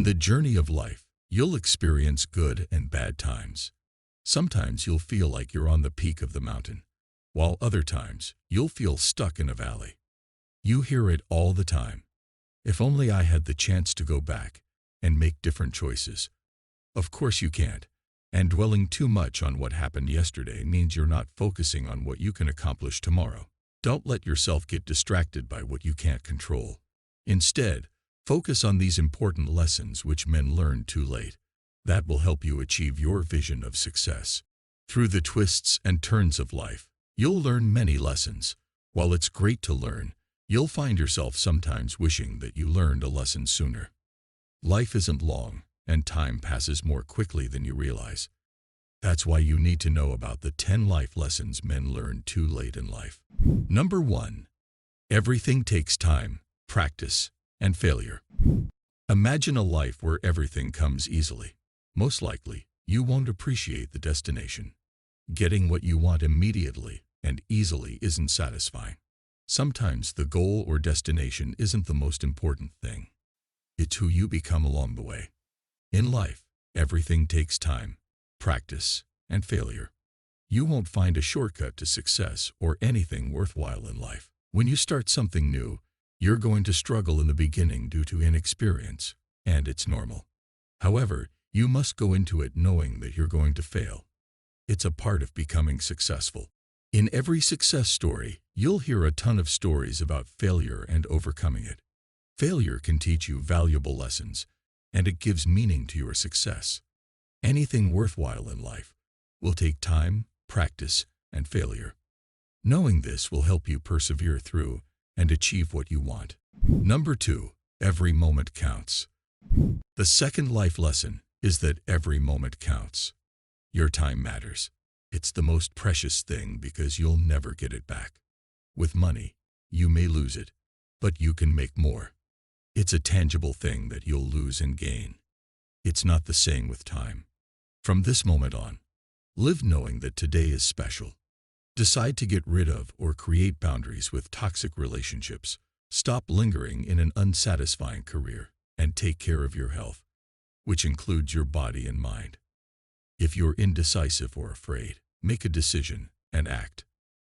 In the journey of life, you'll experience good and bad times. Sometimes you'll feel like you're on the peak of the mountain, while other times you'll feel stuck in a valley. You hear it all the time. If only I had the chance to go back and make different choices. Of course you can't, and dwelling too much on what happened yesterday means you're not focusing on what you can accomplish tomorrow. Don't let yourself get distracted by what you can't control. Instead, focus on these important lessons which men learn too late. That will help you achieve your vision of success. Through the twists and turns of life, you'll learn many lessons. While it's great to learn, you'll find yourself sometimes wishing that you learned a lesson sooner. Life isn't long, and time passes more quickly than you realize. That's why you need to know about the 10 life lessons men learn too late in life. Number 1. Everything takes time, practice, and failure. Imagine a life where everything comes easily. Most likely, you won't appreciate the destination. Getting what you want immediately and easily isn't satisfying. Sometimes the goal or destination isn't the most important thing. It's who you become along the way. In life, everything takes time, practice, and failure. You won't find a shortcut to success or anything worthwhile in life. When you start something new, you're going to struggle in the beginning due to inexperience, and it's normal. However, you must go into it knowing that you're going to fail. It's a part of becoming successful. In every success story, you'll hear a ton of stories about failure and overcoming it. Failure can teach you valuable lessons, and it gives meaning to your success. Anything worthwhile in life will take time, practice, and failure. Knowing this will help you persevere through and achieve what you want. Number 2. Every moment counts. The second life lesson is that every moment counts. Your time matters. It's the most precious thing because you'll never get it back. With money, you may lose it, but you can make more. It's a tangible thing that you'll lose and gain. It's not the same with time. From this moment on, live knowing that today is special. Decide to get rid of or create boundaries with toxic relationships. Stop lingering in an unsatisfying career and take care of your health, which includes your body and mind. If you're indecisive or afraid, make a decision and act.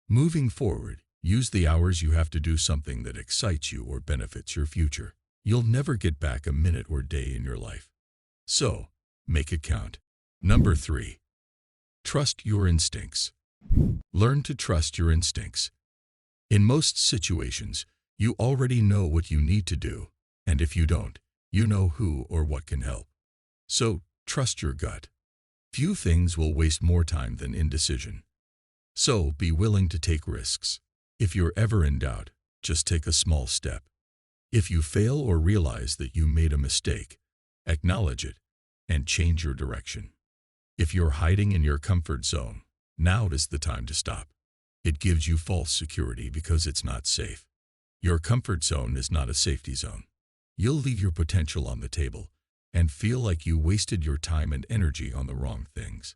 Moving forward, use the hours you have to do something that excites you or benefits your future. You'll never get back a minute or day in your life. So, make it count. Number 3. Trust your instincts. Learn to trust your instincts. In most situations, you already know what you need to do, and if you don't, you know who or what can help. So, trust your gut. Few things will waste more time than indecision. So, be willing to take risks. If you're ever in doubt, just take a small step. If you fail or realize that you made a mistake, acknowledge it and change your direction. If you're hiding in your comfort zone, now is the time to stop. It gives you false security because it's not safe. Your comfort zone is not a safety zone. You'll leave your potential on the table and feel like you wasted your time and energy on the wrong things.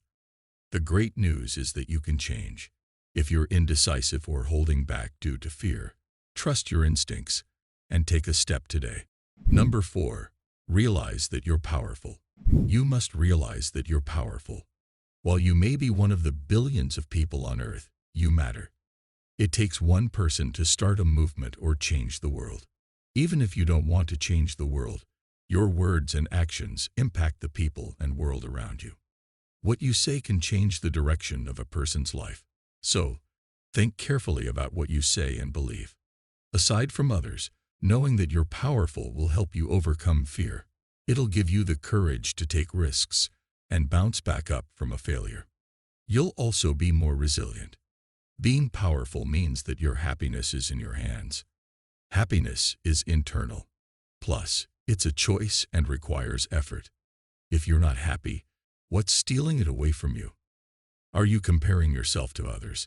The great news is that you can change. If you're indecisive or holding back due to fear, trust your instincts and take a step today. Number 4. Realize that you're powerful. You must realize that you're powerful. While you may be one of the billions of people on Earth, you matter. It takes one person to start a movement or change the world. Even if you don't want to change the world, your words and actions impact the people and world around you. What you say can change the direction of a person's life. So, think carefully about what you say and believe. Aside from others, knowing that you're powerful will help you overcome fear. It'll give you the courage to take risks and bounce back up from a failure. You'll also be more resilient. Being powerful means that your happiness is in your hands. Happiness is internal. Plus, it's a choice and requires effort. If you're not happy, what's stealing it away from you? Are you comparing yourself to others?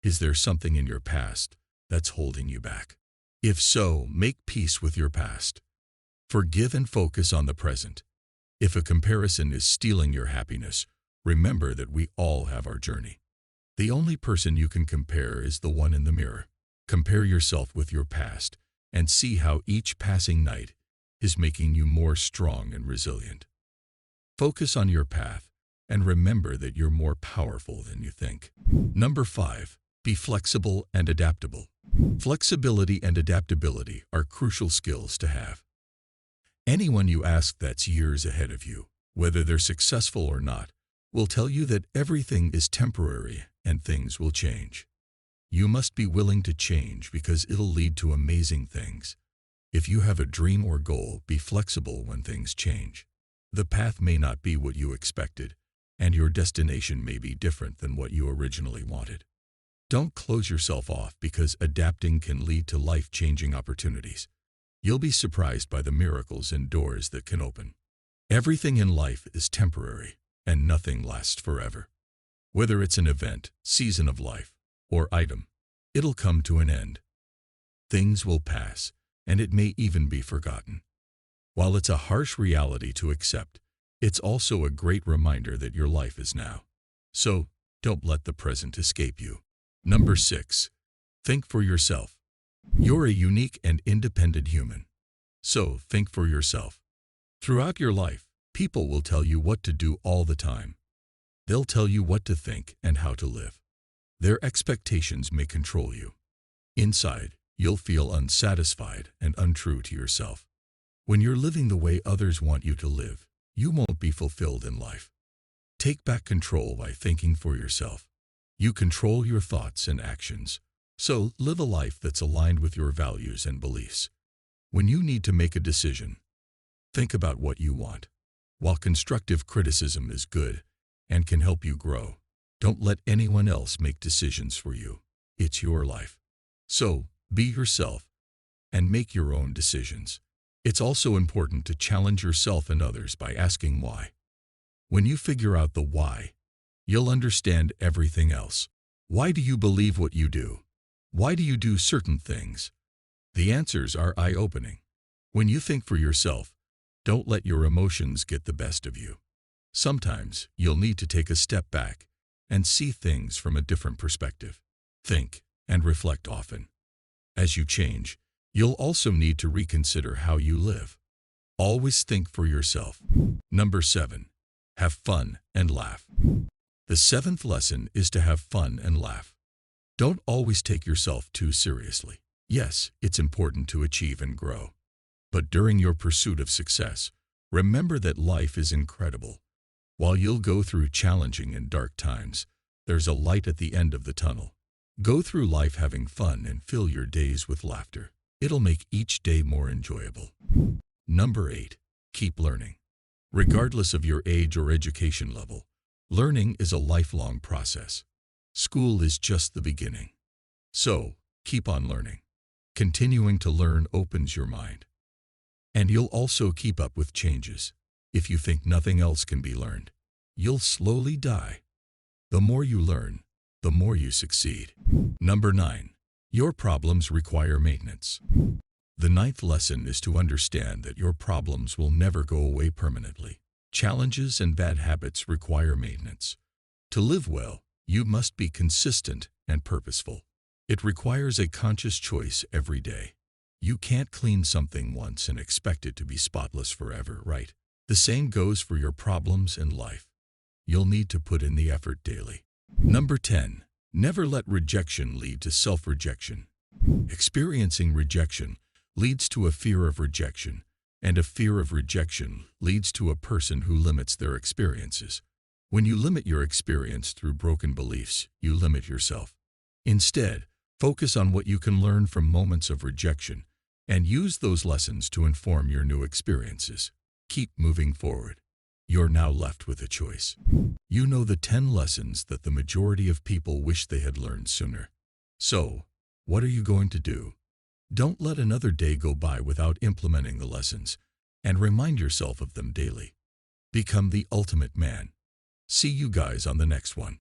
Is there something in your past that's holding you back? If so, make peace with your past. Forgive and focus on the present. If a comparison is stealing your happiness, remember that we all have our journey. The only person you can compare is the one in the mirror. Compare yourself with your past and see how each passing night is making you more strong and resilient. Focus on your path and remember that you're more powerful than you think. Number 5. Be flexible and adaptable. Flexibility and adaptability are crucial skills to have. Anyone you ask that's years ahead of you, whether they're successful or not, will tell you that everything is temporary and things will change. You must be willing to change because it'll lead to amazing things. If you have a dream or goal, be flexible when things change. The path may not be what you expected, and your destination may be different than what you originally wanted. Don't close yourself off because adapting can lead to life-changing opportunities. You'll be surprised by the miracles and doors that can open. Everything in life is temporary, and nothing lasts forever. Whether it's an event, season of life, or item, it'll come to an end. Things will pass, and it may even be forgotten. While it's a harsh reality to accept, it's also a great reminder that your life is now. So, don't let the present escape you. Number 6. Think for yourself. You're a unique and independent human. So, think for yourself. Throughout your life, people will tell you what to do all the time. They'll tell you what to think and how to live. Their expectations may control you. Inside, you'll feel unsatisfied and untrue to yourself. When you're living the way others want you to live, you won't be fulfilled in life. Take back control by thinking for yourself. You control your thoughts and actions, so live a life that's aligned with your values and beliefs. When you need to make a decision, think about what you want. While constructive criticism is good and can help you grow, don't let anyone else make decisions for you. It's your life. So, be yourself and make your own decisions. It's also important to challenge yourself and others by asking why. When you figure out the why, you'll understand everything else. Why do you believe what you do? Why do you do certain things? The answers are eye-opening. When you think for yourself, don't let your emotions get the best of you. Sometimes you'll need to take a step back and see things from a different perspective. Think and reflect often. As you change, you'll also need to reconsider how you live. Always think for yourself. Number 7. Have fun and laugh. The 7th lesson is to have fun and laugh. Don't always take yourself too seriously. Yes, it's important to achieve and grow. But during your pursuit of success, remember that life is incredible. While you'll go through challenging and dark times, there's a light at the end of the tunnel. Go through life having fun and fill your days with laughter. It'll make each day more enjoyable. Number 8. Keep learning. Regardless of your age or education level, learning is a lifelong process. School is just the beginning. So, keep on learning. Continuing to learn opens your mind. And you'll also keep up with changes. If you think nothing else can be learned, you'll slowly die. The more you learn, the more you succeed. Number 9. Your problems require maintenance. The 9th lesson is to understand that your problems will never go away permanently. Challenges and bad habits require maintenance. To live well, you must be consistent and purposeful. It requires a conscious choice every day. You can't clean something once and expect it to be spotless forever, right? The same goes for your problems in life. You'll need to put in the effort daily. Number 10. Never let rejection lead to self-rejection. Experiencing rejection leads to a fear of rejection, and a fear of rejection leads to a person who limits their experiences. When you limit your experience through broken beliefs, you limit yourself. Instead, focus on what you can learn from moments of rejection and use those lessons to inform your new experiences. Keep moving forward. You're now left with a choice. You know the 10 lessons that the majority of people wish they had learned sooner. So, what are you going to do? Don't let another day go by without implementing the lessons, and remind yourself of them daily. Become the ultimate man. See you guys on the next one.